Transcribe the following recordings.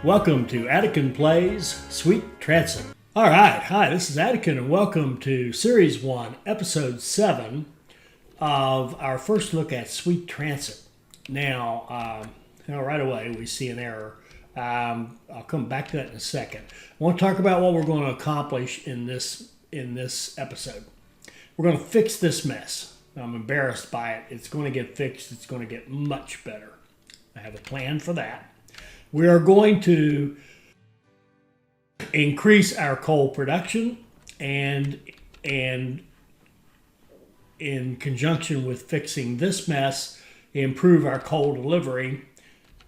Welcome to Attican Plays Sweet Transit. All right, hi, this is Attican, and welcome to Series 1, Episode 7 of our first look at Sweet Transit. Now, right away we see an error. I'll come back to that in a second. I want to talk about what we're going to accomplish in this episode. We're going to fix this mess. I'm embarrassed by it. It's going to get fixed. It's going to get much better. I have a plan for that. We are going to increase our coal production and in conjunction with fixing this mess, improve our coal delivery,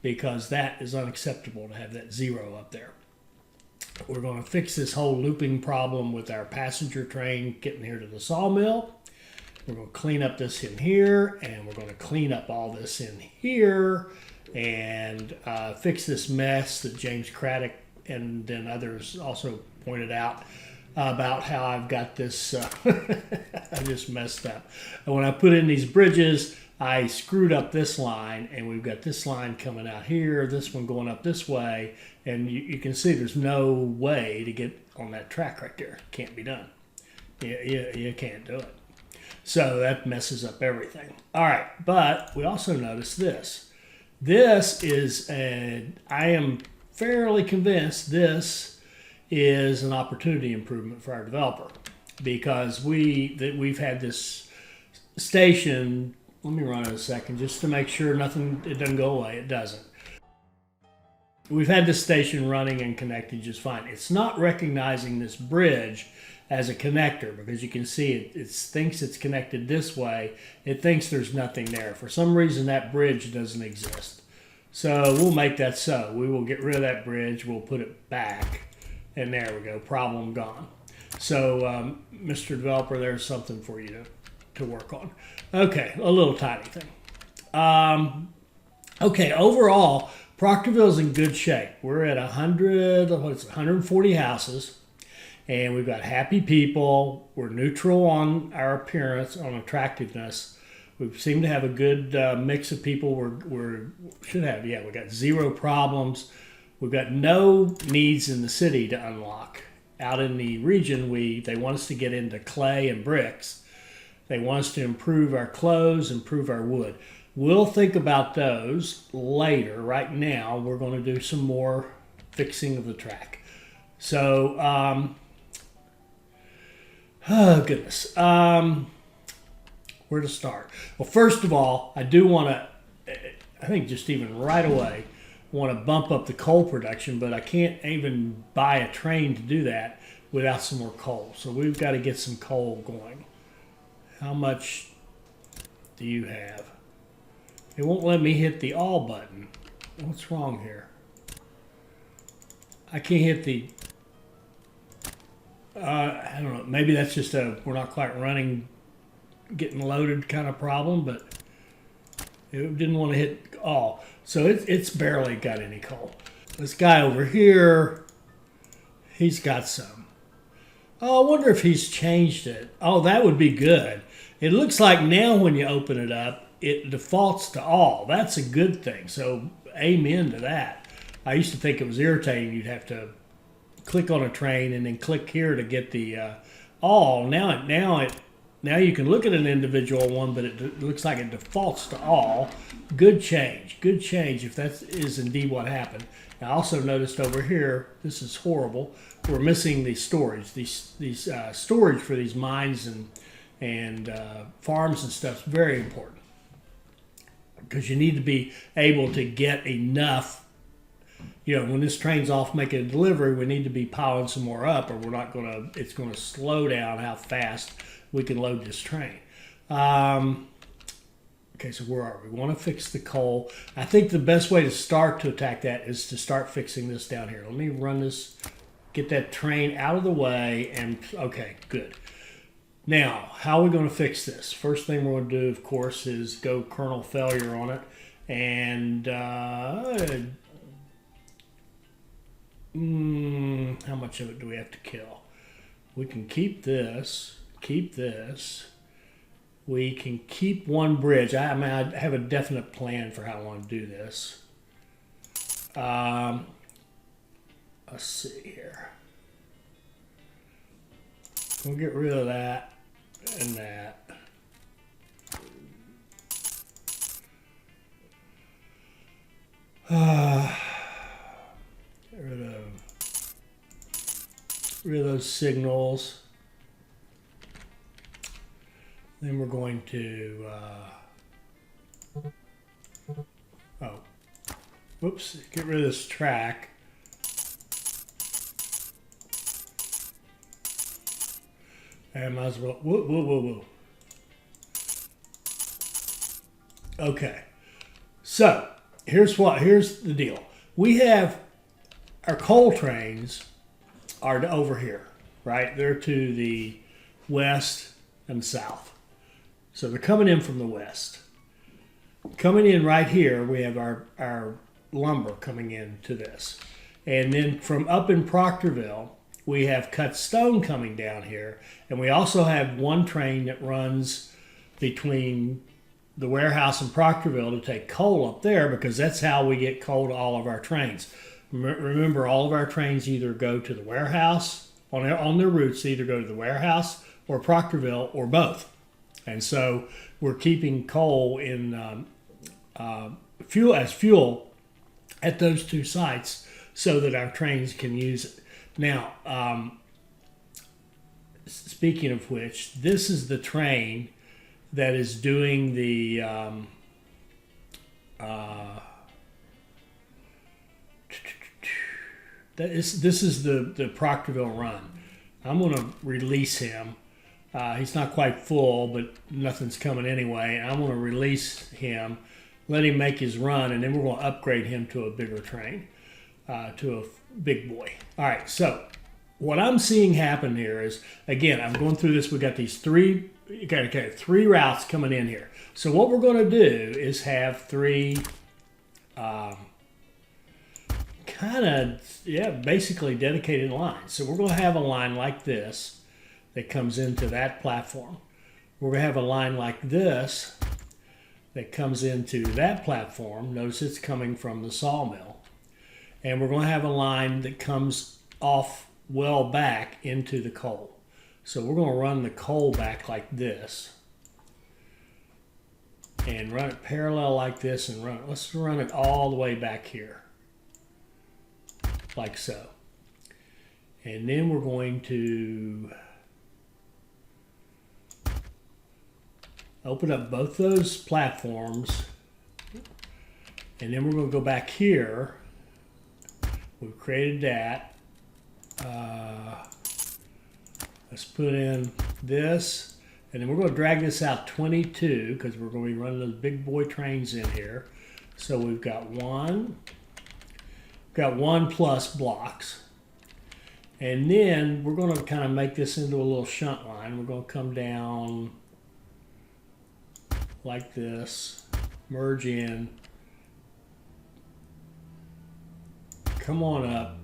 because that is unacceptable to have that zero up there. We're going to fix this whole looping problem with our passenger train getting here to the sawmill. We're going to clean up this in here, and we're going to clean up all this in here, and fix this mess that James Craddock and then others also pointed out about how I've got this, I just messed up. And when I put in these bridges, I screwed up this line, and we've got this line coming out here, this one going up this way, and you can see there's no way to get on that track right there. Can't be done. You can't do it. So that messes up everything. All right, but we also notice this. This is, I am fairly convinced this is an opportunity improvement for our developer, because we've had this station. Let me run it a second just to make sure it doesn't go away. It doesn't. We've had this station running and connected just fine. It's not recognizing this bridge as a connector, because you can see it thinks it's connected this way. It thinks there's nothing there. For some reason, that bridge doesn't exist. So we'll make that so. We will get rid of that bridge. We'll put it back. And there we go. Problem gone. So, Mr. Developer, there's something for you to work on. Okay, a little tiny thing. Okay, overall, Proctorville's in good shape. We're at 140 houses. And we've got happy people. We're neutral on our appearance, on attractiveness. We seem to have a good mix of people. We got zero problems. We've got no needs in the city to unlock. Out in the region, they want us to get into clay and bricks. They want us to improve our clothes, improve our wood. We'll think about those later. Right now, we're going to do some more fixing of the track. So, oh, goodness. Where to start? Well, first of all, I do want to, I think just even right away, want to bump up the coal production, but I can't even buy a train to do that without some more coal. So we've got to get some coal going. How much do you have? It won't let me hit the all button. What's wrong here? I can't hit the... I don't know. Maybe that's just we're not quite running, getting loaded kind of problem, but it didn't want to hit all. So it's barely got any coal. This guy over here, he's got some. Oh, I wonder if he's changed it. Oh, that would be good. It looks like now when you open it up, it defaults to all. That's a good thing. So amen to that. I used to think it was irritating. You'd have to click on a train and then click here to get the all. Now you can look at an individual one, but it looks like it defaults to all. Good change if that is indeed what happened. I also noticed over here, this is horrible. We're missing the storage. These storage for these mines and farms and stuff is very important, because you need to be able to get enough. When this train's off making a delivery, we need to be piling some more up, or it's going to slow down how fast we can load this train. Okay, so where are we? We want to fix the coal. I think the best way to start to attack that is to start fixing this down here. Let me run this, get that train out of the way, and okay, good. Now, how are we going to fix this? First thing we're going to do, of course, is go kernel failure on it, and how much of it do we have to kill? We can keep this. We can keep one bridge. I have a definite plan for how I want to do this. let's see here. We'll get rid of that and that. Get rid of those signals. Then we're going to, whoops, get rid of this track. I might as well, whoa. Okay, so here's the deal. We have our coal trains are over here, right? They're to the west and south. So they're coming in from the west. Coming in right here, we have our lumber coming into this. And then from up in Proctorville, we have cut stone coming down here. And we also have one train that runs between the warehouse in Proctorville to take coal up there, because that's how we get coal to all of our trains. Remember, all of our trains either go to the warehouse, on their routes, either go to the warehouse or Proctorville or both. And so we're keeping coal in fuel at those two sites so that our trains can use it. Now, speaking of which, this is the train that is doing the this is the Proctorville run. I'm going to release him. He's not quite full, but nothing's coming anyway. I'm going to release him, let him make his run, and then we're going to upgrade him to a bigger train, to a big boy. All right, so what I'm seeing happen here is, again, I'm going through this. We got these three routes coming in here. So what we're going to do is have three basically dedicated lines. So we're going to have a line like this that comes into that platform. We're going to have a line like this that comes into that platform. Notice it's coming from the sawmill. And we're going to have a line that comes off well back into the coal. So we're going to run the coal back like this and run it parallel like this, and let's run it all the way back here like so. And then we're going to open up both those platforms, and then we're going to go back here. We've created that. Let's put in this, and then we're going to drag this out 22 because we're going to be running those big boy trains in here. So we've got one plus blocks, and then we're going to kind of make this into a little shunt line. We're going to come down like this, merge in, come on up,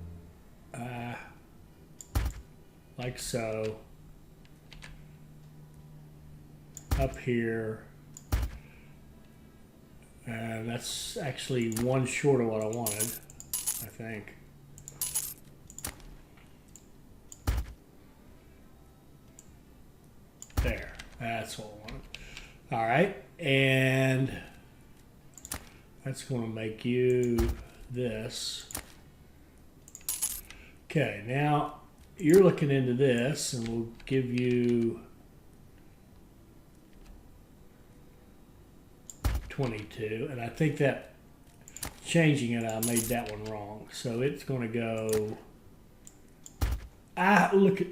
like so, up here, and that's actually one short of what I wanted, I think. There, that's what I wanted. All right, and that's going to make you this. Okay, now you're looking into this, and we'll give you 22, and I think that changing it, I made that one wrong. So it's going to go, look at,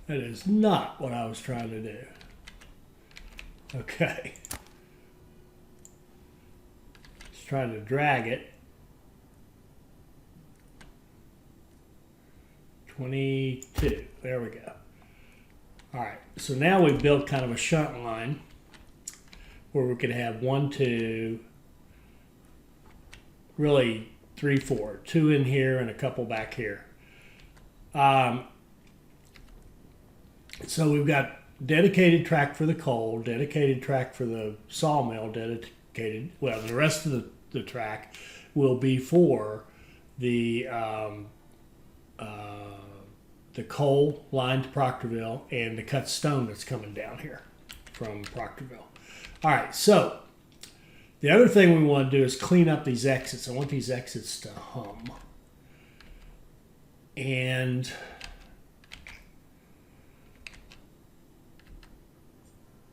that is not what I was trying to do. Okay. Let's try to drag it. 22. There we go. All right. So now we've built kind of a shunt line where we could have 1, 2, really 3, 4, 2 in here and a couple back here. So we've got dedicated track for the coal, dedicated track for the sawmill, dedicated, well, the rest of the track will be for the coal line to Proctorville and the cut stone that's coming down here from Proctorville. All right, so the other thing we want to do is clean up these exits. I want these exits to hum. And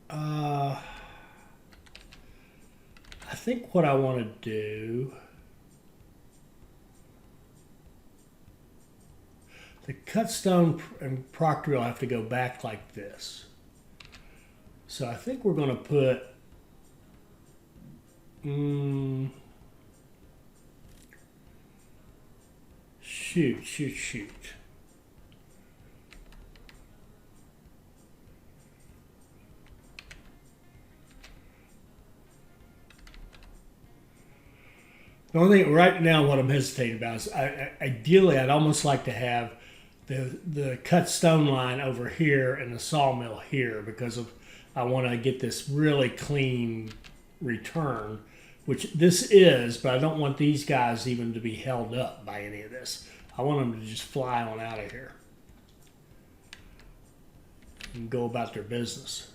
I think what I want to do, the cut stone and Proctorville have to go back like this. So I think we're going to put shoot. The only thing right now, what I'm hesitating about is ideally I'd almost like to have the cut stone line over here and the sawmill here, because I want to get this really clean return, which this is, but I don't want these guys even to be held up by any of this. I want them to just fly on out of here and go about their business.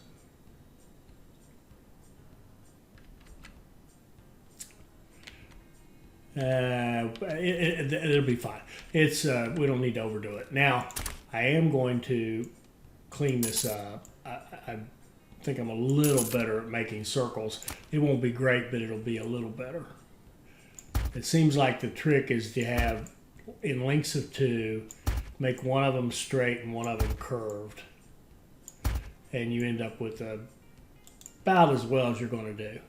It'll be fine. It's we don't need to overdo it. Now, I am going to clean this up. I think I'm a little better at making circles. It won't be great, but it'll be a little better. It seems like the trick is to have, in lengths of 2, make one of them straight and one of them curved. And you end up with about as well as you're going to do.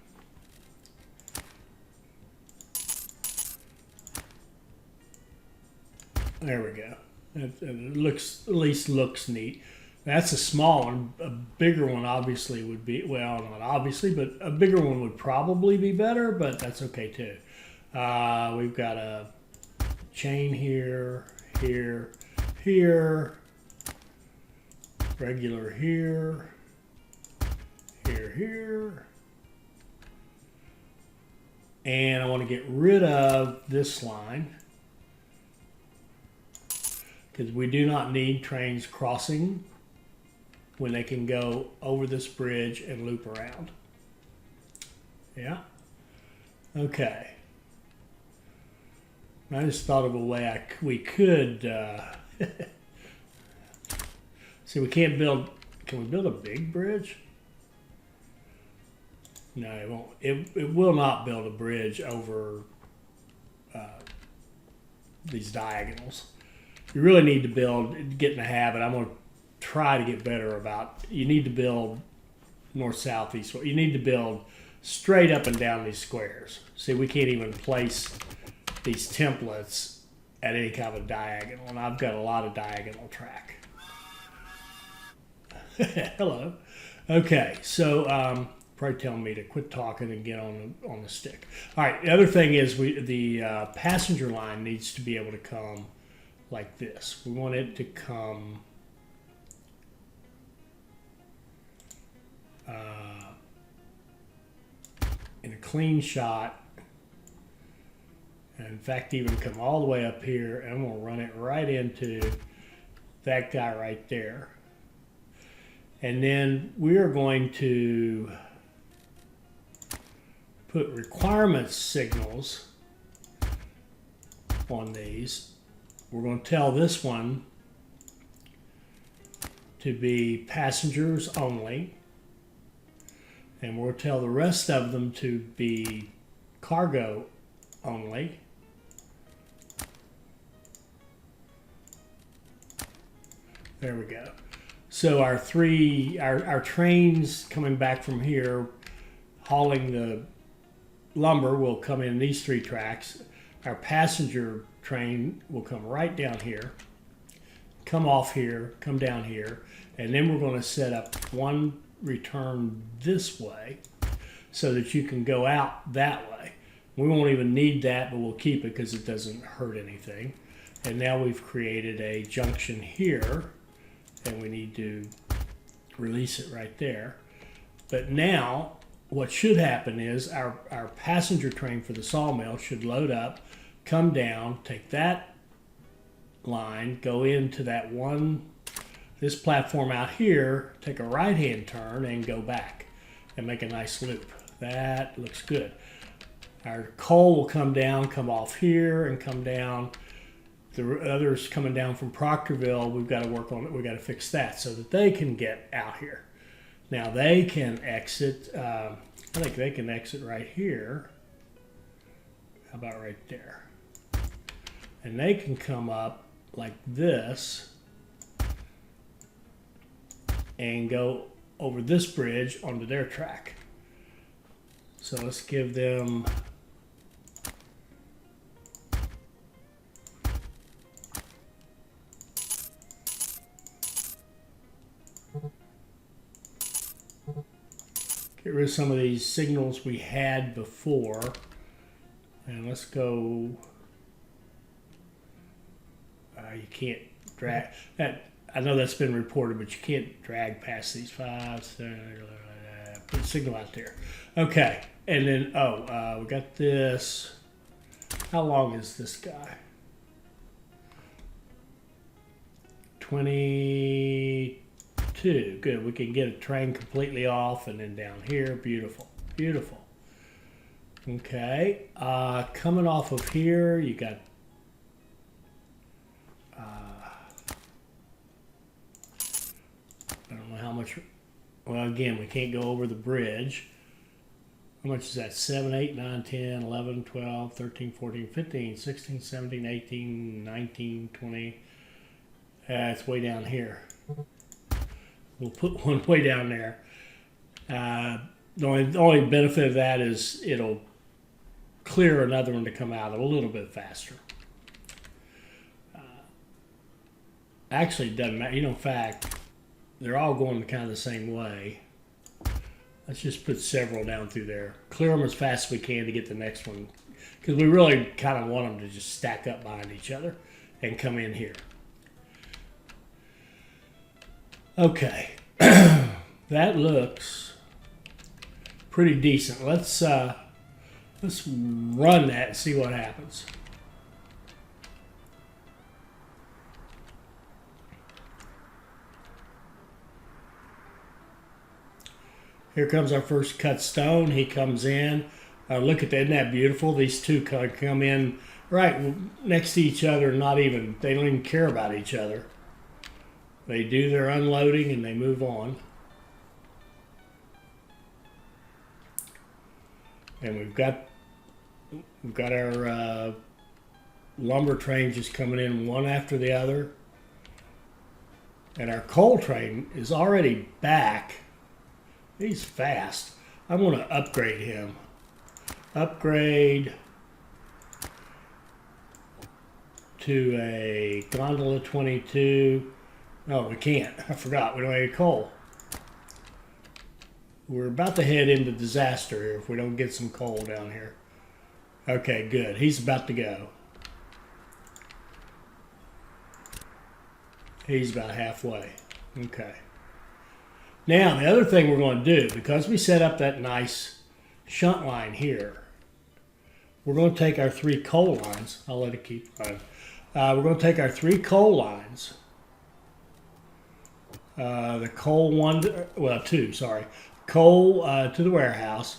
There we go. It looks, at least looks neat. That's a small one. A bigger one obviously would be, well, not obviously, but a bigger one would probably be better, but that's okay too. We've got a chain here, here, here, regular here, here. And I want to get rid of this line, because we do not need trains crossing when they can go over this bridge and loop around. Yeah? Okay. I just thought of a way we could, see, we can't build, can we build a big bridge? No, it won't. It will not build a bridge over these diagonals. You really need to build, get in the habit. I'm going to try to get better about, you need to build north, south, east. You need to build straight up and down these squares. See, we can't even place these templates at any kind of diagonal, and I've got a lot of diagonal track. Hello. Okay, so probably telling me to quit talking and get on the stick. All right, the other thing is the passenger line needs to be able to come like this. We want it to come in a clean shot. And in fact, even come all the way up here, and I'm going to run it right into that guy right there. And then we are going to put requirements signals on these. We're going to tell this one to be passengers only, and we'll tell the rest of them to be cargo only. There we go. So our trains coming back from here hauling the lumber will come in these 3 tracks. Our passenger train will come right down here, come off here, come down here, and then we're going to set up one return this way so that you can go out that way. We won't even need that, but we'll keep it because it doesn't hurt anything. And now we've created a junction here, and we need to release it right there. But now what should happen is our passenger train for the sawmill should load up, come down, take that line, go into that this platform out here, take a right-hand turn and go back and make a nice loop. That looks good. Our coal will come down, come off here and come down. The others coming down from Proctorville, we've got to work on it. We've got to fix that so that they can get out here. Now they can exit, I think they can exit right here. How about right there? And they can come up like this and go over this bridge onto their track. So let's give them get rid of some of these signals we had before, and let's go. You can't drag that. I know that's been reported, but you can't drag past these 5. Put a signal out there. Okay, and then we got this. How long is this guy? 22. Good. We can get a train completely off, and then down here. Beautiful. Beautiful. Okay. Coming off of here, you got. I don't know how much. Well, again, we can't go over the bridge. How much is that? 7, 8, 9, 10, 11, 12, 13, 14, 15, 16, 17, 18, 19, 20. It's way down here. We'll put one way down there. The only benefit of that is it'll clear another one to come out a little bit faster. Actually, it doesn't matter. In fact, they're all going kind of the same way. Let's just put several down through there. Clear them as fast as we can to get the next one. Because we really kind of want them to just stack up behind each other and come in here. Okay. That looks pretty decent. Let's run that and see what happens. Here comes our first cut stone. He comes in. Look at that. Isn't that beautiful? These two come in right next to each other. They don't even care about each other. They do their unloading and they move on. And we've got our lumber train just coming in one after the other. And our coal train is already back. He's fast. I'm going to upgrade him. Upgrade to a gondola 22. No, we can't. I forgot. We don't have any coal. We're about to head into disaster here if we don't get some coal down here. Okay, good. He's about to go. He's about halfway. Okay. Now, the other thing we're going to do, because we set up that nice shunt line here, we're going to take our 3 coal lines. I'll let it keep running. We're going to take our 3 coal lines. The coal 2, sorry. Coal to the warehouse.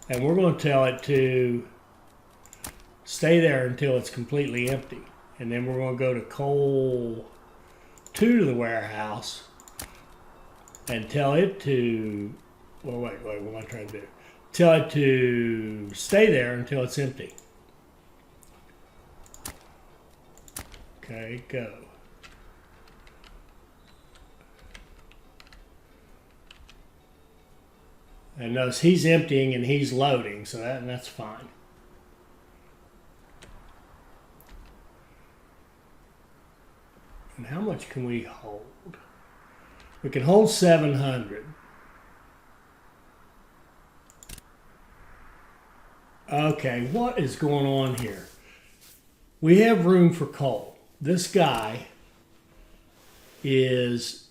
And we're going to tell it to stay there until it's completely empty. And then we're going to go to coal 2 to the warehouse. And tell it to, wait, what am I trying to do? Tell it to stay there until it's empty. Okay, go. And notice he's emptying and he's loading, so that's fine. And how much can we hold? We can hold 700. Okay, what is going on here? We have room for coal. This guy is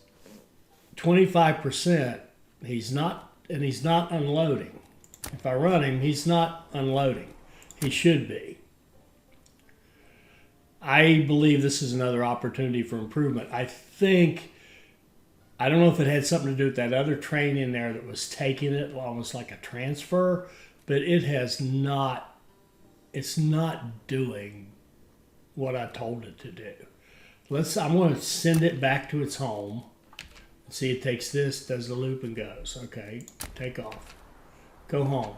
25%. He's not unloading. If I run him, he's not unloading. He should be. I believe this is another opportunity for improvement. I don't know if it had something to do with that other train in there that was taking it, almost like a transfer, but it's not doing what I told it to do. I'm going to send it back to its home. See, it takes this, does the loop, and goes. Okay, take off. Go home.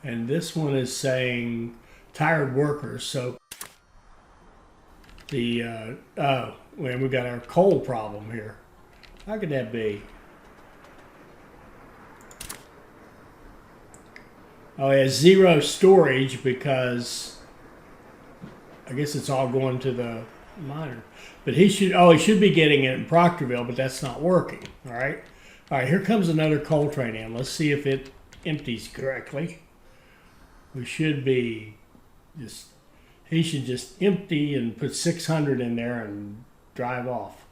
And this one is saying tired workers. So we got our coal problem here. How could that be? Oh, it has zero storage because I guess it's all going to the miner. But he should be getting it in Proctorville, but that's not working. All right, here comes another coal train in. Let's see if it empties correctly. We should be he should just empty and put 600 in there and drive off.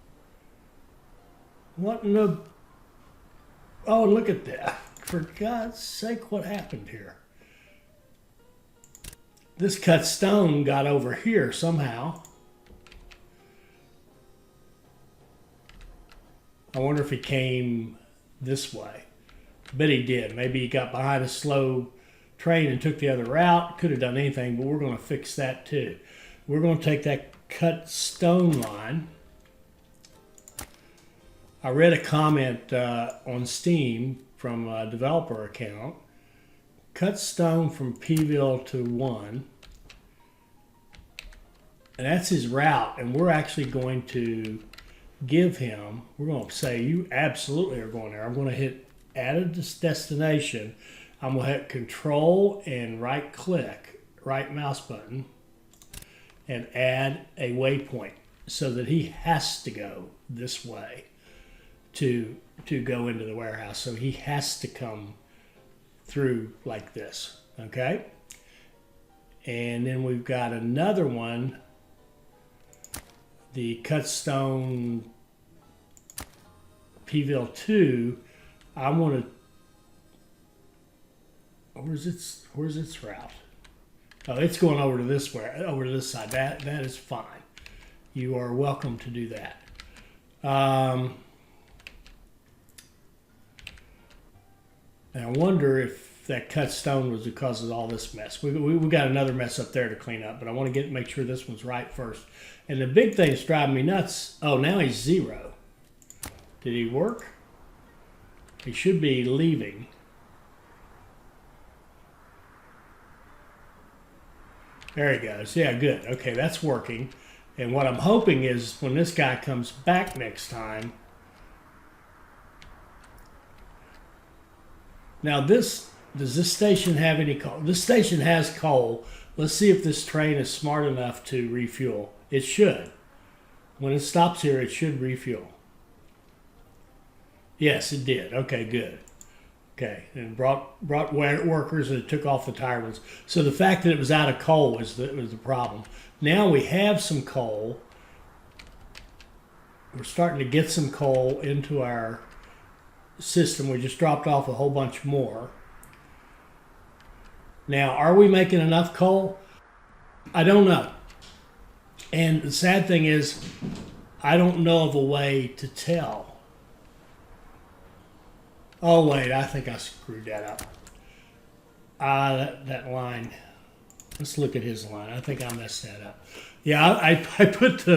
What in the... Oh, look at that. For God's sake, what happened here? This cut stone got over here somehow. I wonder if he came this way. I bet he did. Maybe he got behind a slow train and took the other route. Could have done anything, but we're going to fix that too. We're going to take that cut stone line. I read a comment on Steam from a developer account. Cut stone from Pville to 1. And that's his route. And we're actually going to give him, we're going to say, you absolutely are going there. I'm going to hit add a destination. I'm going to hit control and right click, right mouse button, and add a waypoint so that he has to go this way to go into the warehouse. So he has to come through like this, okay? And then we've got another one, the cut stone Pville 2. I want to... Where's its route? Oh, it's going over to this side. That is fine. You are welcome to do that. And I wonder if that cut stone was because of all this mess. We got another mess up there to clean up, but I want to make sure this one's right first. And the big thing that's driving me nuts. Oh, now he's 0. Did he work? He should be leaving. There he goes. Yeah, good. Okay, that's working. And what I'm hoping is when this guy comes back next time. Now does this station have any coal? This station has coal. Let's see if this train is smart enough to refuel. It should. When it stops here, it should refuel. Yes, it did. Okay, good. Okay, and brought workers and it took off the tired ones. So the fact that it was out of coal was the problem. Now we have some coal. We're starting to get some coal into our system. We just dropped off a whole bunch more. Now, are we making enough coal? I don't know. And the sad thing is, I don't know of a way to tell. Oh, wait, I think I screwed that up. That line. Let's look at his line. I think I messed that up. Yeah, I put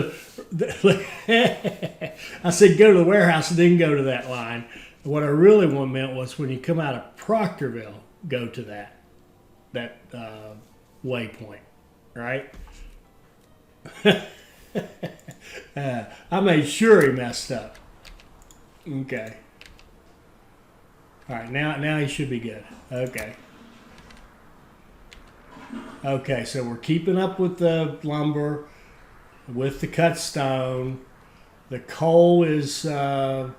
I said go to the warehouse and then go to that line. What I really meant was when you come out of Proctorville, go to that waypoint, right? I made sure he messed up. Okay. All right, now he should be good. Okay. Okay, so we're keeping up with the lumber, with the cut stone. The coal is, like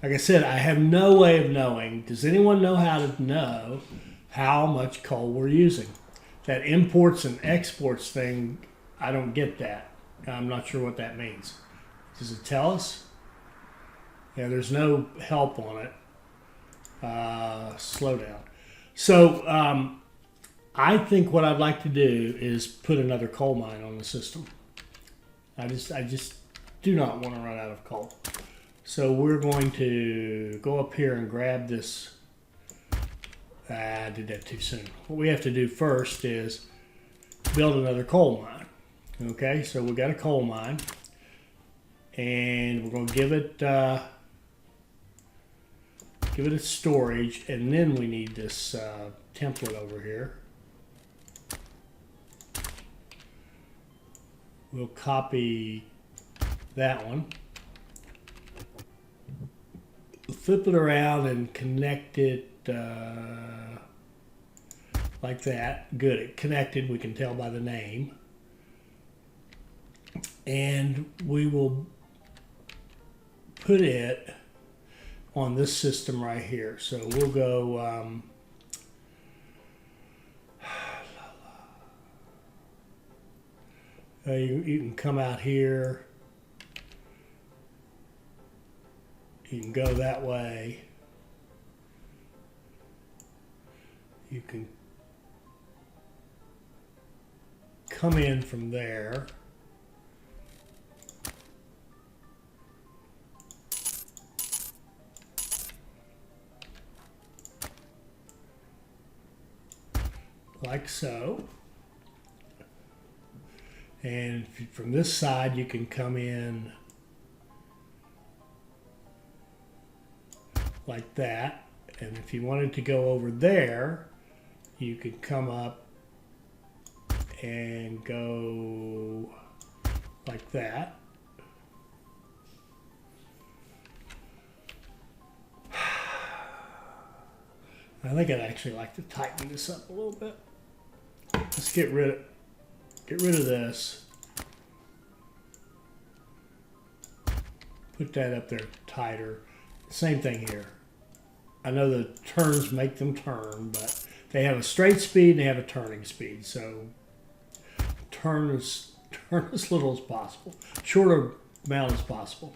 I said, I have no way of knowing. Does anyone know how to know how much coal we're using? That imports and exports thing, I don't get that. I'm not sure what that means. Does it tell us? Yeah, there's no help on it. Slow down. So I think what I'd like to do is put another coal mine on the system. I just do not want to run out of coal. So we're going to go up here and grab this. I did that too soon. What we have to do first is build another coal mine. Okay, so we got a coal mine, and we're going to give it a storage, and then we need this template over here. We'll copy that one, flip it around and connect it like that. Good, it connected, we can tell by the name. And we will put it on this system right here. So we'll go you can come out here, you can go that way, you can come in from there, like so. And from this side, you can come in like that. And if you wanted to go over there, you could come up and go like that. I think I'd actually like to tighten this up a little bit. Let's get rid of this. Put that up there tighter. Same thing here. I know the turns make them turn, but they have a straight speed and they have a turning speed. So turn as little as possible. Shorter amount as possible.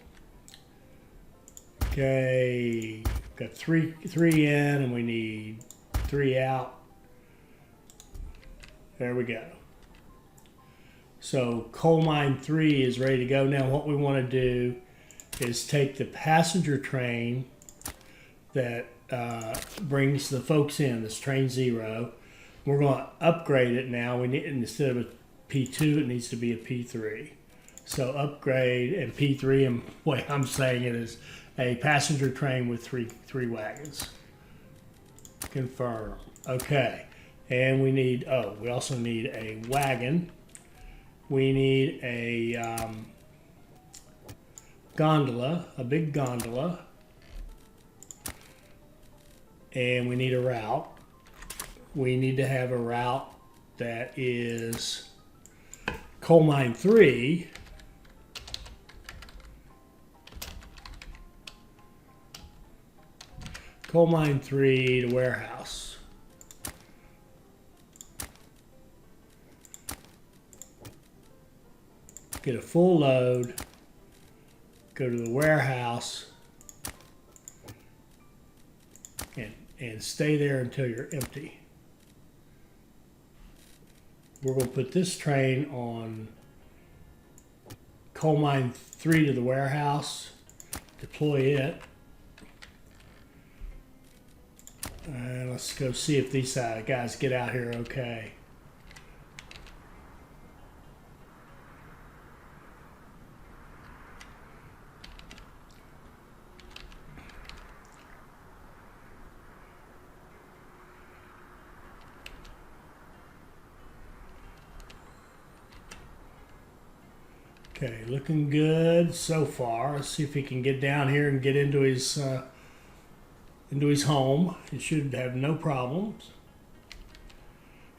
Okay, got three in and we need 3 out. There we go. So coal mine 3 is ready to go. Now what we want to do is take the passenger train that brings the folks in, this train 0. We're going to upgrade it now. We need, instead of a P2, it needs to be a P3. So upgrade, and P3, and the way I'm saying it is a passenger train with three wagons. Confirm. Okay. And we need, we also need a wagon. We need a gondola, a big gondola. And we need a route. We need to have a route that is coal mine 3. Coal mine 3 to warehouse. Get a full load, go to the warehouse, and stay there until you're empty. We're going to put this train on coal mine 3 to the warehouse, deploy it, and let's go see if these guys get out here okay. Okay, looking good so far. Let's see if he can get down here and get into his into his home. He should have no problems.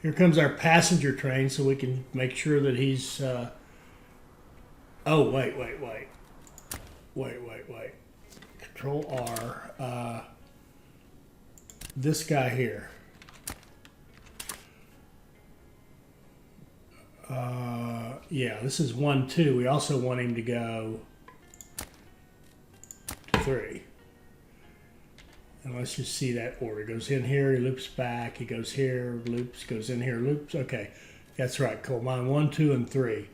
Here comes our passenger train, so we can make sure that he's. Oh, wait. Control R. This guy here. Yeah, this is 1, 2. We also want him to go to 3. And let's just see that order. He goes in here, he loops back, he goes here, loops, goes in here, loops. Okay, that's right, coal mine 1, 2, and 3.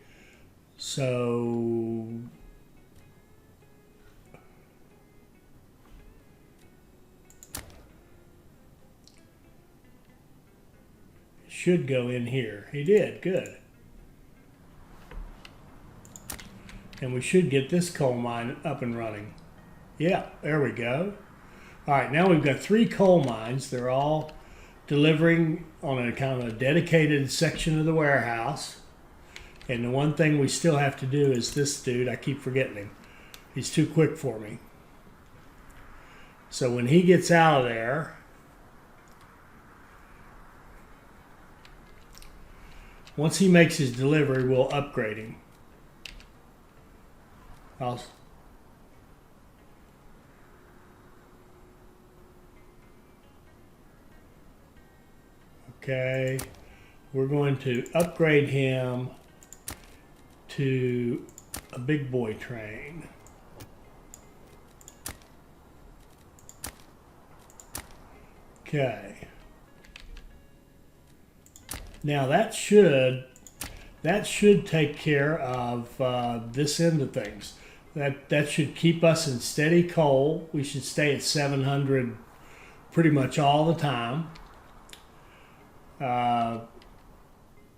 So should go in here. He did, good. And we should get this coal mine up and running. Yeah, there we go. All right, now we've got 3 coal mines. They're all delivering on a kind of a dedicated section of the warehouse. And the one thing we still have to do is this dude. I keep forgetting him. He's too quick for me. So when he gets out of there, once he makes his delivery, we'll upgrade him. Okay, we're going to upgrade him to a big boy train. Okay. Now that should take care of this end of things. That should keep us in steady coal. We should stay at 700 pretty much all the time.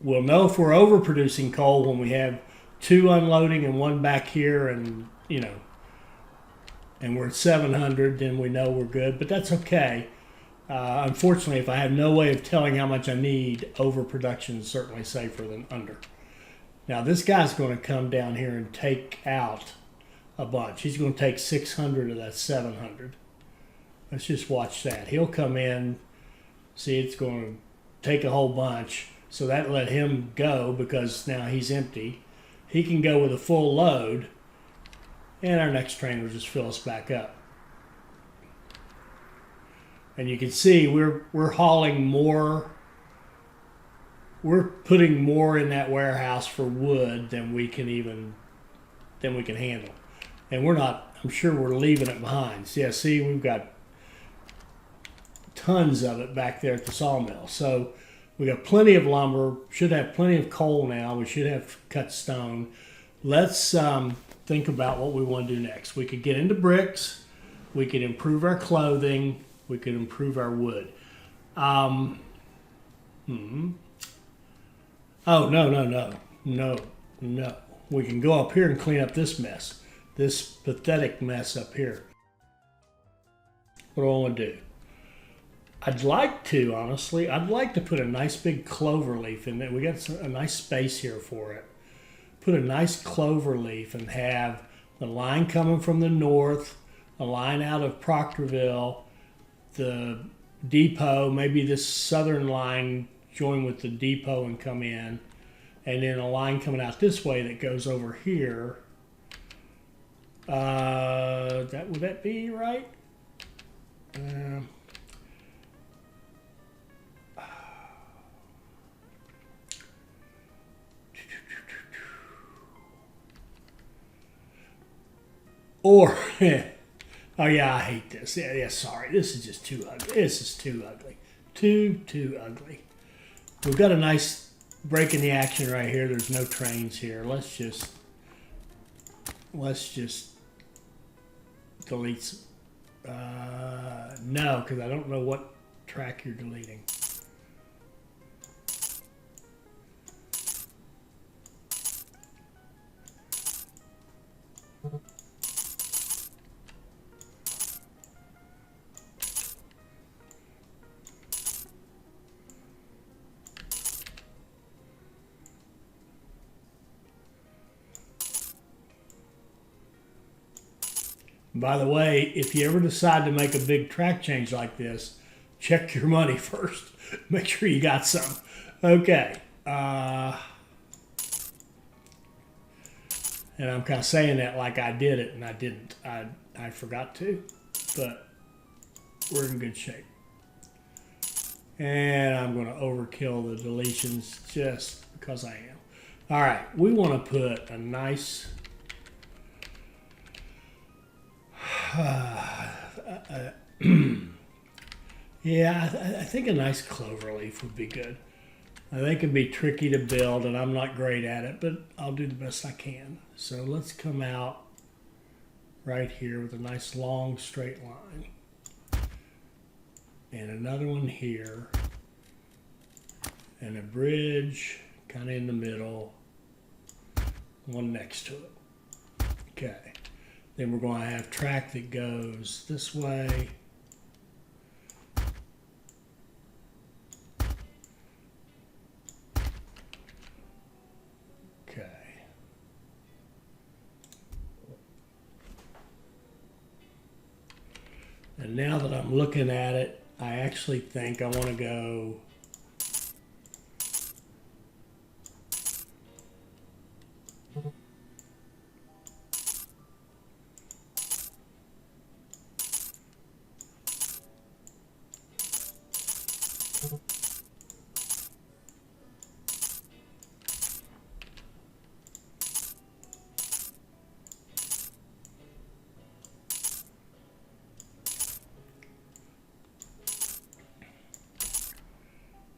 We'll know if we're overproducing coal when we have 2 unloading and 1 back here, and and we're at 700, then we know we're good. But that's okay. Unfortunately, if I have no way of telling how much I need, overproduction is certainly safer than under. Now this guy's going to come down here and take out a bunch. He's going to take 600 of that 700. Let's just watch that. He'll come in. See, it's going to take a whole bunch. So that let him go because now he's empty. He can go with a full load, and our next train will just fill us back up. And you can see we're hauling more. We're putting more in that warehouse for wood than we can handle. And we're not, I'm sure we're leaving it behind. So yeah, see, we've got tons of it back there at the sawmill. So we got plenty of lumber, should have plenty of coal now. We should have cut stone. Let's think about what we want to do next. We could get into bricks. We could improve our clothing. We could improve our wood. Oh, no. We can go up here and clean up this mess. This pathetic mess up here. What do I want to do? I'd like to, honestly, put a nice big clover leaf in there. We got a nice space here for it. Put a nice clover leaf and have the line coming from the north, a line out of Proctorville, the depot, maybe this southern line join with the depot and come in, and then a line coming out this way that goes over here. Would that be right? Or, oh yeah, I hate this. Yeah, sorry. This is just too ugly. This is too ugly. Too ugly. We've got a nice break in the action right here. There's no trains here. Let's just delete some. No, because I don't know what track you're deleting. By the way, if you ever decide to make a big track change like this, check your money first. Make sure you got some. Okay. And I'm kind of saying that like I did it, and I didn't. I forgot to, but we're in good shape. And I'm going to overkill the deletions just because I am. All right, we want to put a nice yeah, I think a nice clover leaf would be good. They can be tricky to build, and I'm not great at it, but I'll do the best I can. So let's come out right here with a nice long straight line. And another one here. And a bridge kind of in the middle. One next to it. Okay. Then we're going to have track that goes this way. Okay. And now that I'm looking at it, I actually think I want to go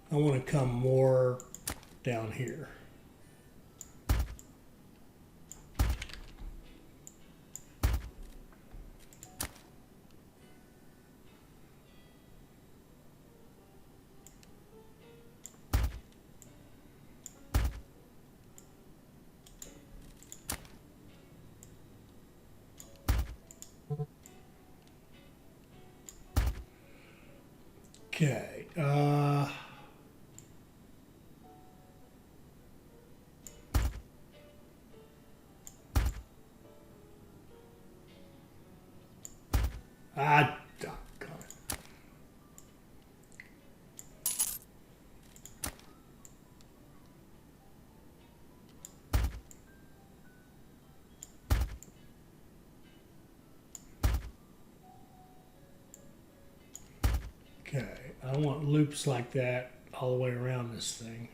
I want to come more down here. Okay. Doggone it. Okay, I want loops like that all the way around this thing.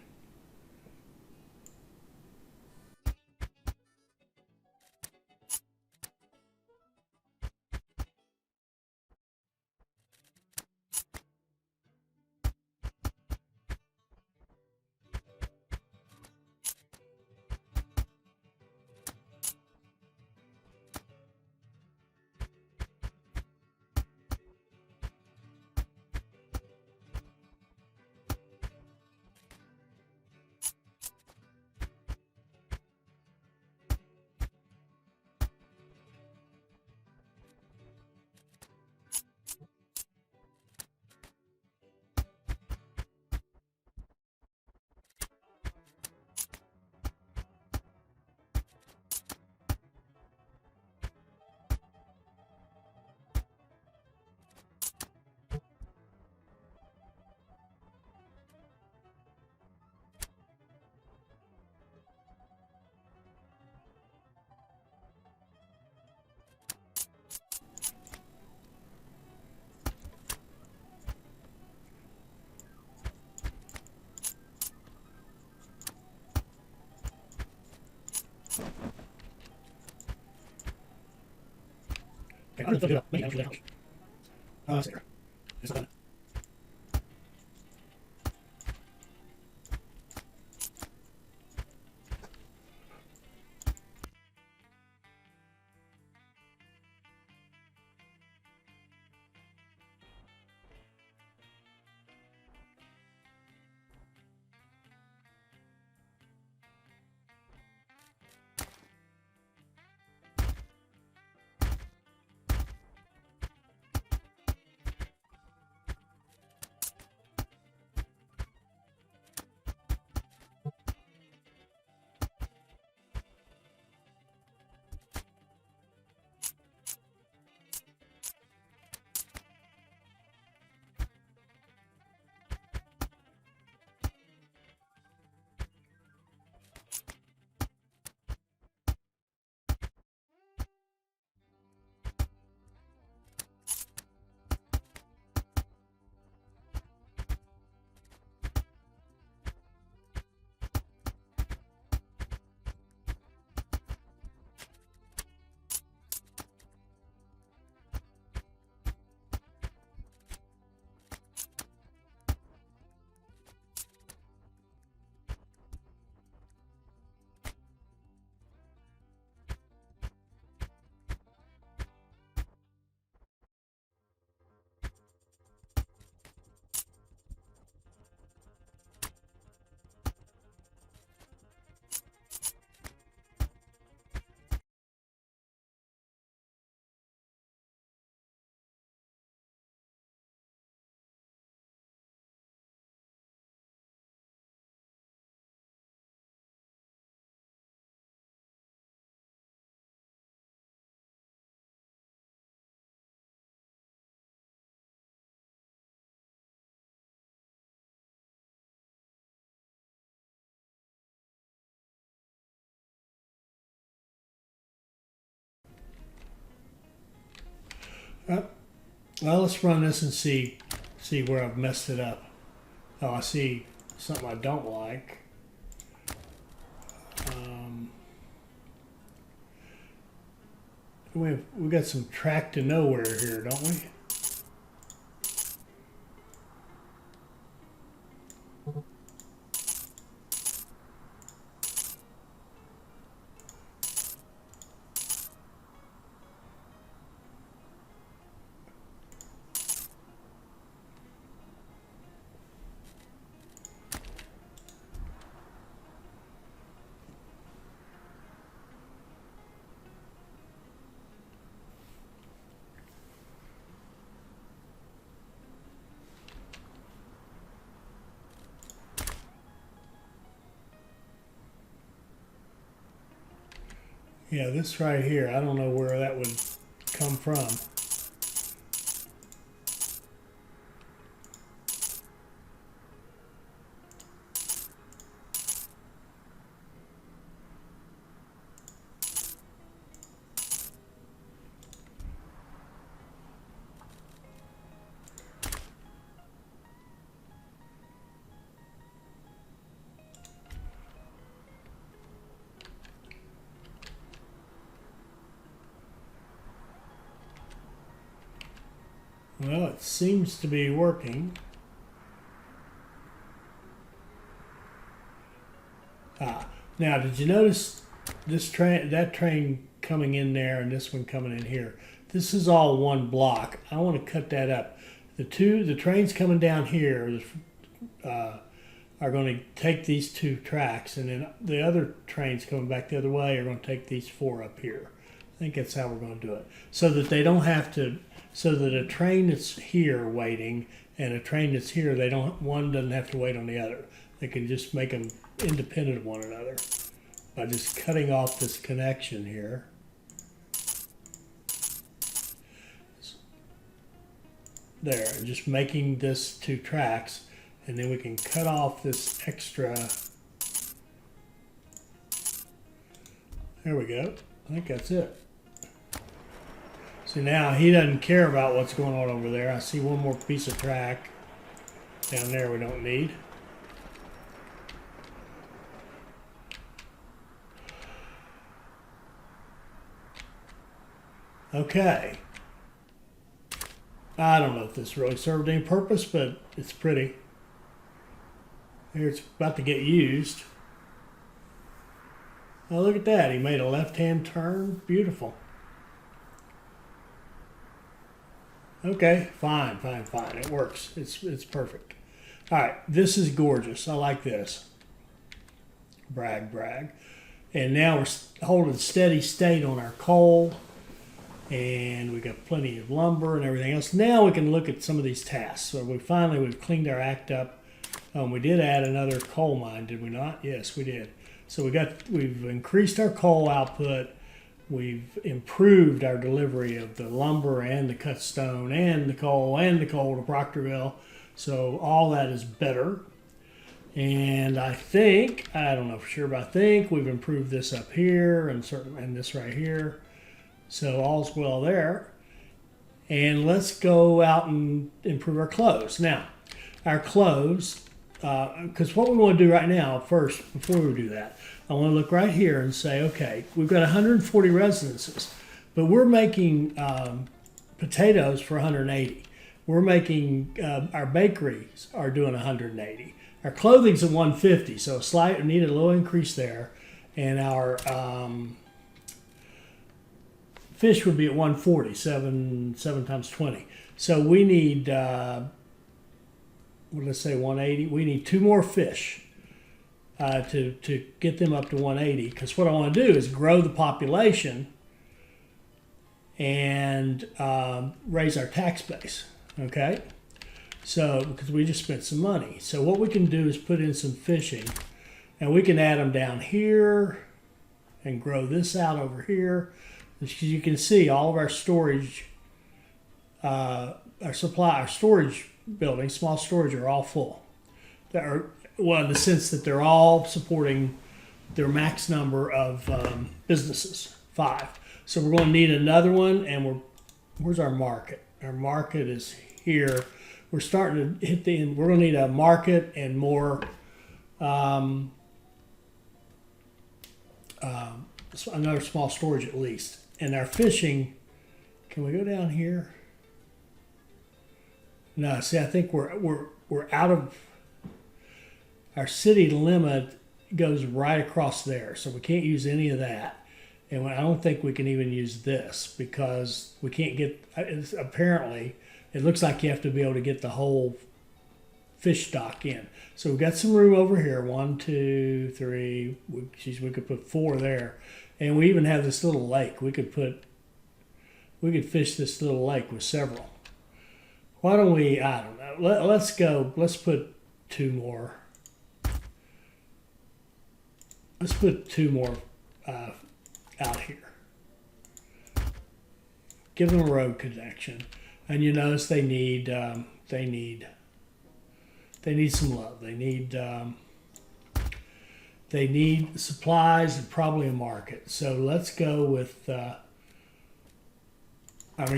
Okay, I'm gonna fill it up. Let's see here. It's done. Well, let's run this and see where I've messed it up. Oh, I see something I don't like. We got some track to nowhere here, don't we? Yeah, this right here, I don't know where that would come from. Well, it seems to be working. Now, did you notice this train, that train coming in there, and this one coming in here? This is all one block. I want to cut that up. The trains coming down here are going to take these 2 tracks, and then the other trains coming back the other way are going to take these 4 up here. I think that's how we're going to do it, so that they don't have to. So that a train that's here waiting and a train that's here, one doesn't have to wait on the other. They can just make them independent of one another by just cutting off this connection here. There, and just making this 2 tracks, and then we can cut off this extra. There we go. I think that's it. So now he doesn't care about what's going on over there. I see one more piece of track down there we don't need. Okay. I don't know if this really served any purpose, but it's pretty. Here it's about to get used. Oh, look at that. He made a left-hand turn. Beautiful. Okay, fine. It works. It's perfect. All right, this is gorgeous. I like this. Brag. And now we're holding steady state on our coal, and we got plenty of lumber and everything else. Now we can look at some of these tasks. So we've cleaned our act up. We did add another coal mine, did we not? Yes, we did. So we've increased our coal output. We've improved our delivery of the lumber and the cut stone and the coal to Proctorville. So all that is better. And I don't know for sure, but I think we've improved this up here and this right here. So all's well there. And let's go out and improve our clothes. Now, our clothes, because what we want to do right now, first, before we do that, I want to look right here and say, okay, we've got 140 residences, but we're making potatoes for 180. We're making, our bakeries are doing 180. Our clothing's at 150, so needed a little increase there. And our fish would be at 140, 7 times 20. So we need, let's say 180. We need 2 more fish to get them up to 180. Because what I want to do is grow the population and raise our tax base. Okay? So, because we just spent some money. So what we can do is put in some fishing, and we can add them down here and grow this out over here. As you can see, all of our storage, our storage buildings, small storage, are all full. In the sense that they're all supporting their max number of businesses, 5. So we're going to need another one, and Where's our market? Our market is here. We're starting to hit the end. We're going to need a market and more another small storage at least. And our fishing, can we go down here? No, see, I think we're out of our city limit goes right across there, so we can't use any of that. And I don't think we can even use this because we can't get. Apparently, it looks like you have to be able to get the whole fish stock in. So we've got some room over here. 1, 2, 3. We could put 4 there, and we even have this little lake. We could fish this little lake with several. Why don't we? I don't know. Let's go. Let's put 2 more. Let's put 2 more out here. Give them a road connection, and you notice they need some love. They need supplies and probably a market. So let's go with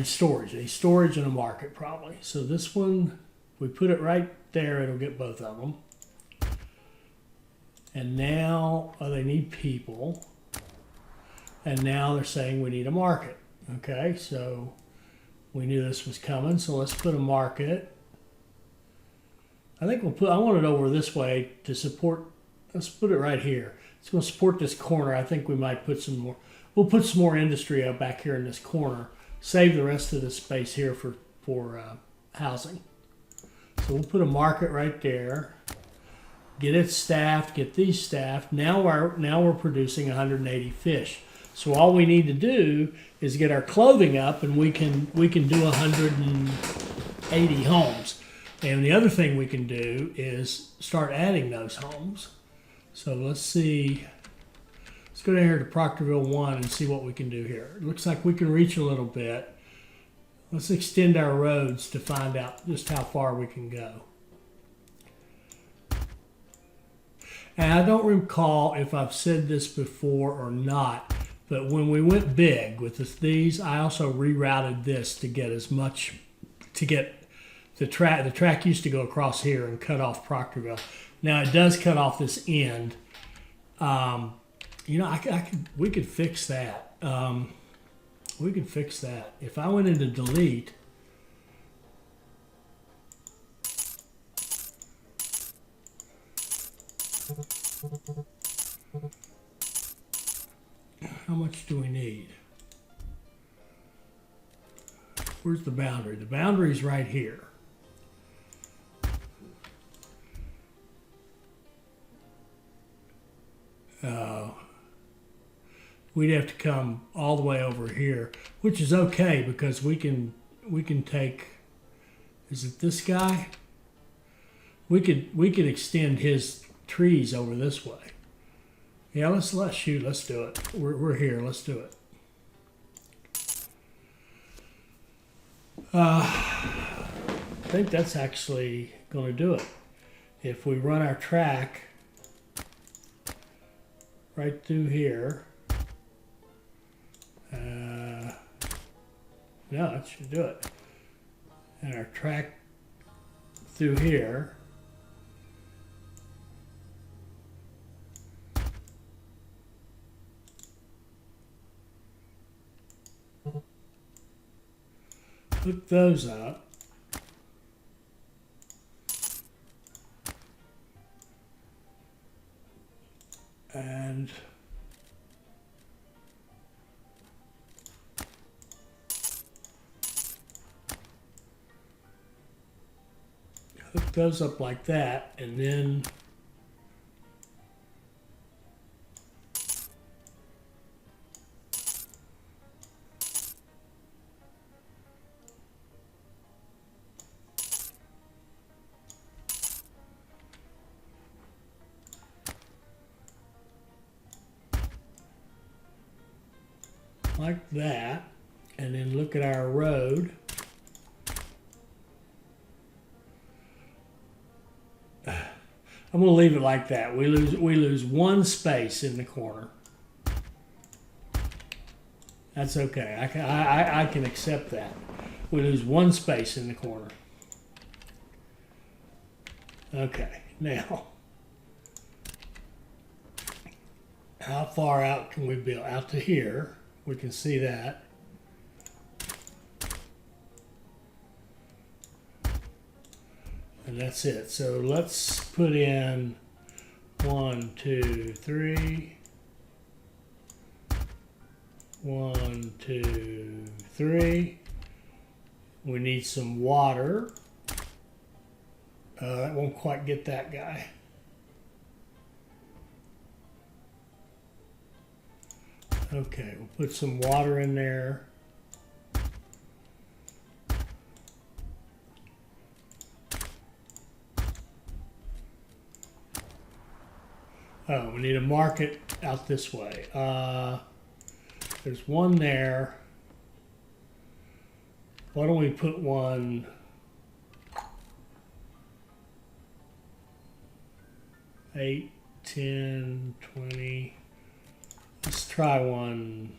storage. A storage and a market probably. So this one, we put it right there. It'll get both of them. And now they need people. And now they're saying we need a market. Okay, so we knew this was coming. So let's put a market. I think I want it over this way to support. Let's put it right here. It's going to support this corner. I think we might put some more. We'll put some more industry up back here in this corner. Save the rest of this space here for housing. So we'll put a market right there. Get it staffed, get these staffed. Now we're producing 180 fish. So all we need to do is get our clothing up, and we can do 180 homes. And the other thing we can do is start adding those homes. So let's see. Let's go down here to Proctorville 1 and see what we can do here. It looks like we can reach a little bit. Let's extend our roads to find out just how far we can go. And I don't recall if I've said this before or not, but when we went big with these, I also rerouted this to get the track. The track used to go across here and cut off Proctorville. Now it does cut off this end. We could fix that. We could fix that. If I went into delete, how much do we need? Where's the boundary? The boundary is right here. We'd have to come all the way over here, which is okay because we can take. Is it this guy? We could extend his trees over this way. Yeah, let's do it. We're here. Let's do it. I think that's actually going to do it. If we run our track right through here, no, it should do it. And our track through here. Hook those up. And hook those up like that, and then like that, and then look at our road. I'm going to leave it like that. We lose one space in the corner. That's okay. I can accept that. We lose one space in the corner. Okay, now, how far out can we build? Out to here. We can see that. And that's it. So let's put in 1, 2, 3. 1, 2, 3. We need some water. That won't quite get that guy. Okay, we'll put some water in there. Oh, we need a market out this way. There's one there. Why don't we put one 8, 10, 20. Let's try one.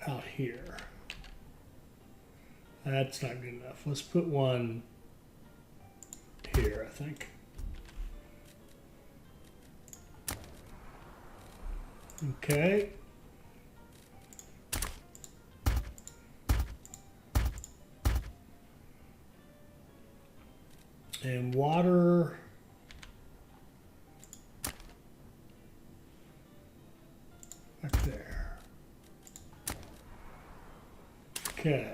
Out here. That's not good enough. Let's put one here, I think. Okay. And water. Back there. Okay.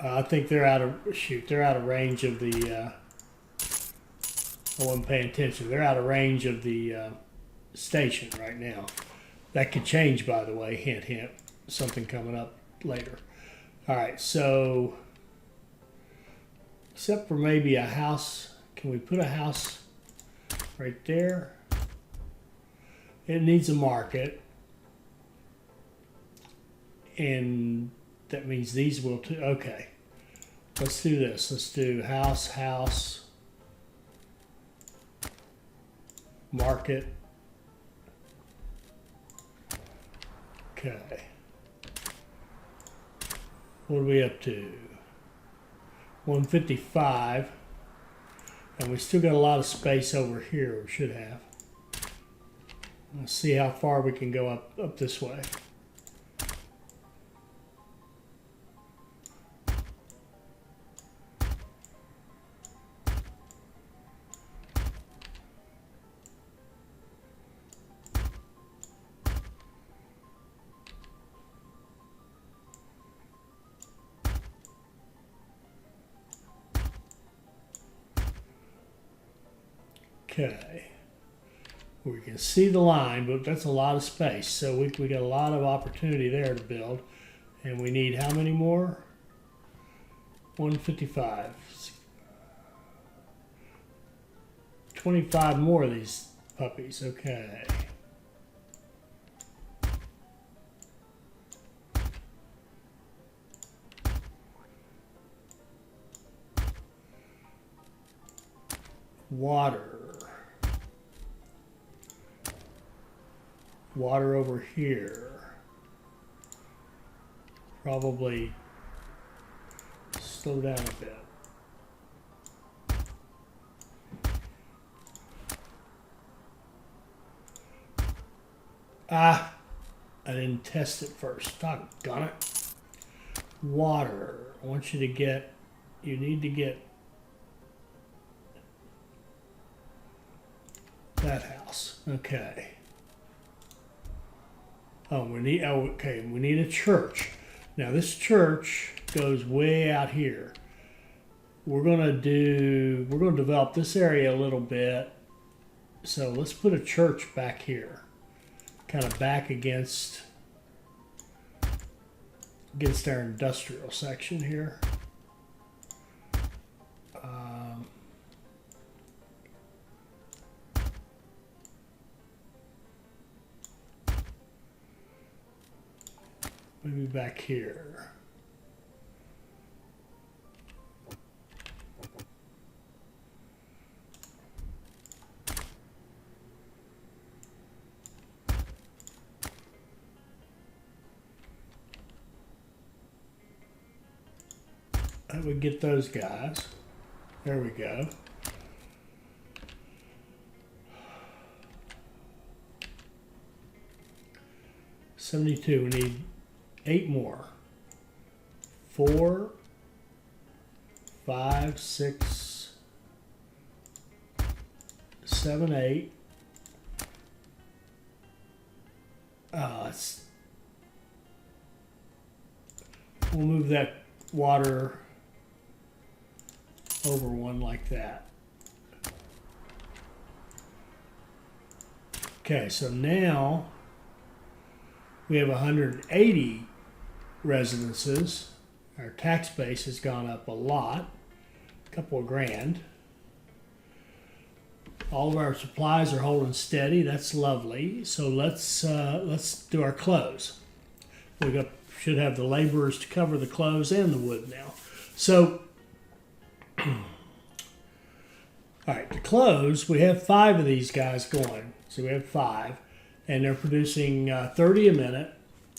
I think they're out of they're out of range of the I wasn't paying attention. They're out of range of the station right now. That could change, by the way. Hint, hint. Something coming up later. All right, so except for maybe a house, can we put a house right there? It needs a market, and that means these will too. Okay, let's do this. Let's do house, house, market. Okay. What are we up to? 155. And we still got a lot of space over here. We should have. Let's see how far we can go up this way. Okay, we can see the line, but that's a lot of space. So we got a lot of opportunity there to build. And we need how many more? 155. 25 more of these puppies. Okay. Water. Water over here. Probably slow down a bit. I didn't test it first. Doggone it. Water. I want you to get, you need to get that house. Okay. Oh, we need a church. Now this church goes way out here. We're gonna develop this area a little bit. So let's put a church back here. Kind of back against our industrial section here. maybe back here. That would get those guys. There we go. $72. We need 8 more. 4, 5, 6, 7, 8. We'll move that water over one like that. Okay, so now we have 180 residences. Our tax base has gone up a lot, a couple of grand. All of our supplies are holding steady. That's lovely. So let's do our close. We should have the laborers to cover the close and the wood now. So, all right, to close, we have 5 of these guys going. So we have 5, and they're producing 30 a minute,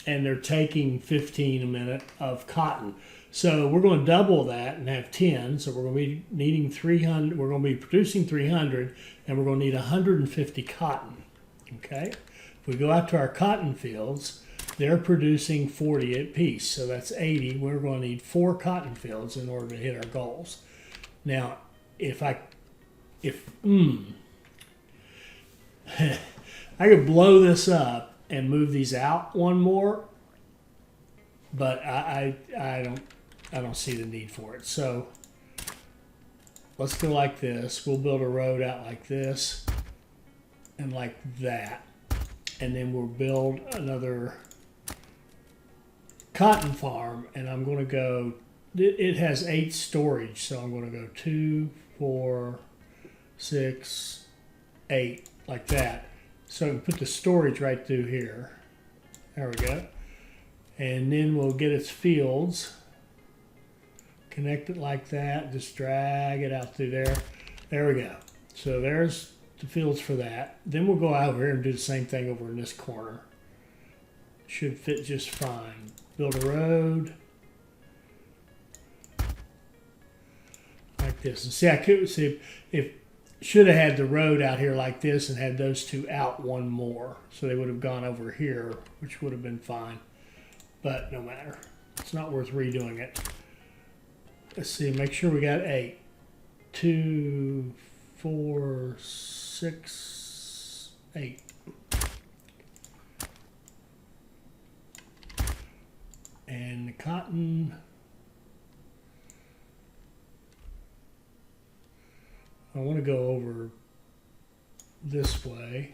and they're taking 15 a minute of cotton. So we're going to double that and have 10. So we're going to be needing 300. We're going to be producing 300, and we're going to need 150 cotton. Okay. If we go out to our cotton fields, they're producing 40 apiece. So that's 80. We're going to need 4 cotton fields in order to hit our goals. Now, I could blow this up and move these out one more, but I don't see the need for it. So let's go like this. We'll build a road out like this and like that, and then we'll build another cotton farm. And I'm going to go. It has 8 storage, so I'm going to go 2, 4, 6, 8 like that. So I can put the storage right through here. There we go. And then we'll get its fields. Connect it like that. Just drag it out through there. There we go. So there's the fields for that. Then we'll go out here and do the same thing over in this corner. Should fit just fine. Build a road. Like this. And see, I could see if should have had the road out here like this and had those 2 out one more. So they would have gone over here, which would have been fine. But no matter. It's not worth redoing it. Let's see, make sure we got 8. 2, 4, 6, 8. And the cotton. I want to go over this way.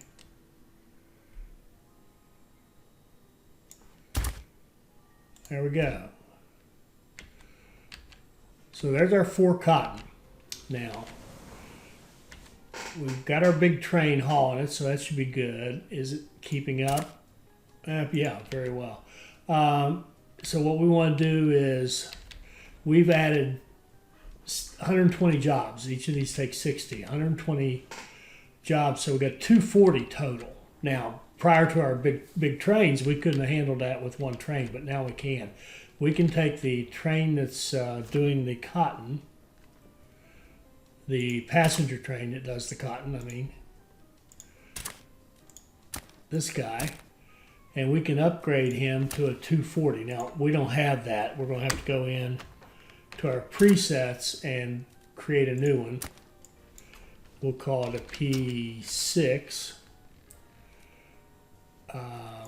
There we go. So there's our 4 cotton. Now, we've got our big train hauling it, so that should be good. Is it keeping up? Yeah, very well. So what we want to do is we've added 120 jobs. Each of these takes 60. 120 jobs, so we got 240 total. Now, prior to our big trains, we couldn't have handled that with one train, but now we can. We can take the train that's doing the cotton, the passenger train that does the cotton, I mean, this guy, and we can upgrade him to a 240. Now, we don't have that. We're going to have to go in to our presets and create a new one. We'll call it a P6.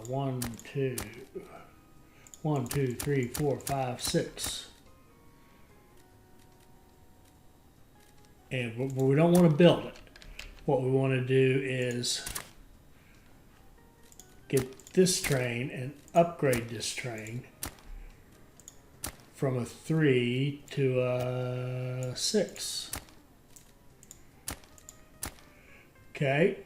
1, 2, 1, 2, 3, 4, 5, 6. And we don't want to build it. What we want to do is get this train and upgrade this train from a 3 to a 6. Okay,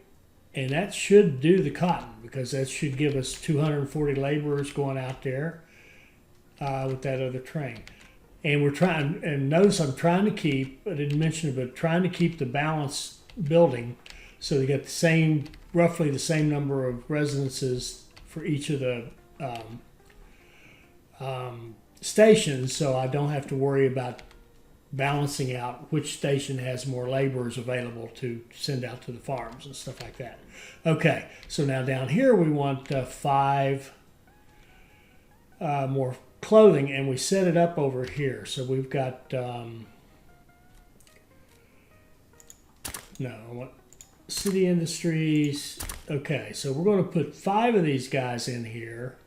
and that should do the cotton, because that should give us 240 laborers going out there. with that other train. And we're trying, and notice I'm trying to keep, I didn't mention it, but trying to keep the balanced building so they get the same, roughly the same number of residences for each of the stations, so I don't have to worry about balancing out which station has more laborers available to send out to the farms and stuff like that. Okay, so now down here we want 5 more clothing, and we set it up over here. So we've got City Industries. Okay, so we're going to put 5 of these guys in here.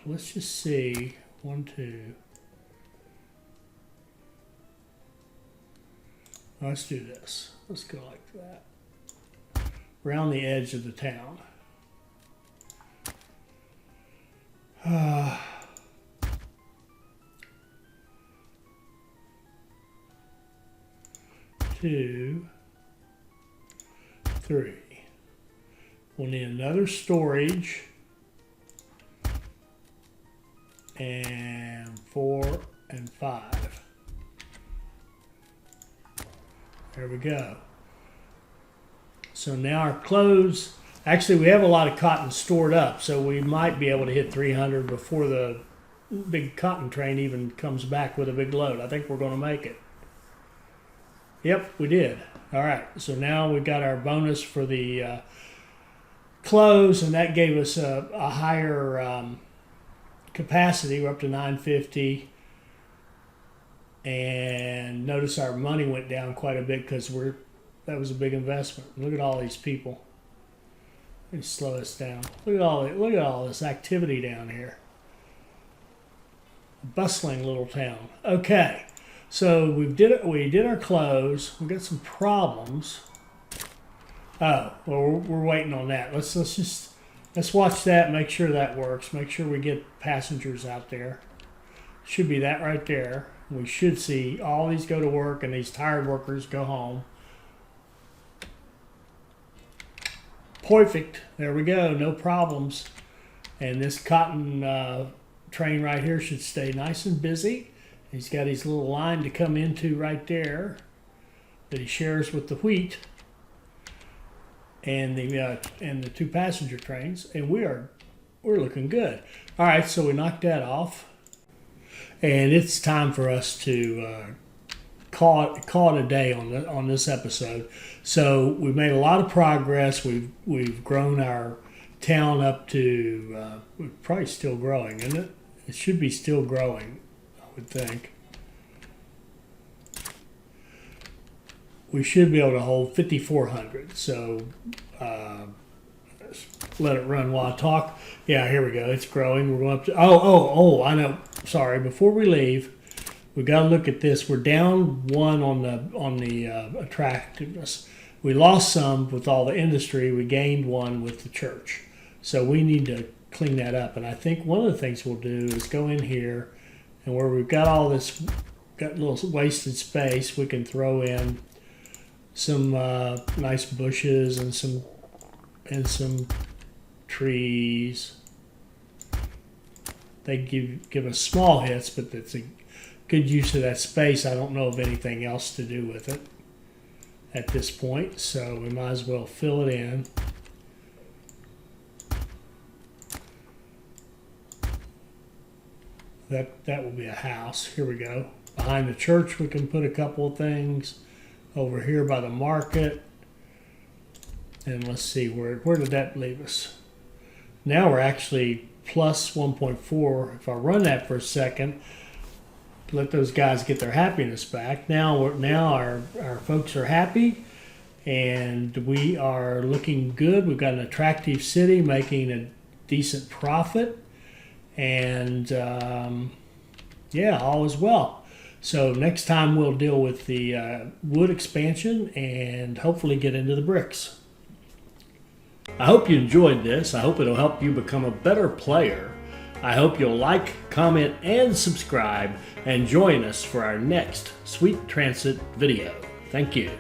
Let's just see. 1, 2. Let's do this. Let's go like that. Around the edge of the town. 2, 3. We'll need another storage. And 4 and 5. There we go. So now our clothes, actually we have a lot of cotton stored up, so we might be able to hit 300 before the big cotton train even comes back with a big load. I think we're going to make it. Yep, we did. All right, so now we've got our bonus for the clothes, and that gave us a higher capacity. We're up to 950. And notice our money went down quite a bit because that was a big investment. Look at all these people. Let me slow this down. Look at all this activity down here. A bustling little town. Okay, so we did our clothes. We got some problems. Oh, well, we're waiting on that. Let's watch that. Make sure that works. Make sure we get passengers out there. Should be that right there. We should see all these go to work and these tired workers go home. Perfect. There we go. No problems. And this cotton train right here should stay nice and busy. He's got his little line to come into right there that he shares with the wheat and the 2 passenger trains. And we're looking good. All right, so we knocked that off. And it's time for us to call it a day on this episode. So we've made a lot of progress. We've grown our town up to we're probably still growing, isn't it? It should be still growing, I would think. We should be able to hold 5,400. So let it run while I talk. Yeah, here we go. It's growing. We're going up to I know. Sorry. Before we leave, we got to look at this. We're down 1 on the attractiveness. We lost some with all the industry. We gained 1 with the church. So we need to clean that up. And I think one of the things we'll do is go in here, and where we've got all this, got a little wasted space, we can throw in some nice bushes and some trees. They give us small hits, but it's a good use of that space. I don't know of anything else to do with it at this point, so we might as well fill it in. That will be a house. Here we go. Behind the church we can put a couple of things. Over here by the market. And let's see, where did that leave us? Now we're actually plus 1.4. If I run that for a second, let those guys get their happiness back. Now our folks are happy, and we are looking good. We've got an attractive city making a decent profit, and yeah, all is well. So next time we'll deal with the wood expansion and hopefully get into the bricks. I hope you enjoyed this. I hope it'll help you become a better player. I hope you'll like, comment, and subscribe, and join us for our next Sweet Transit video. Thank you.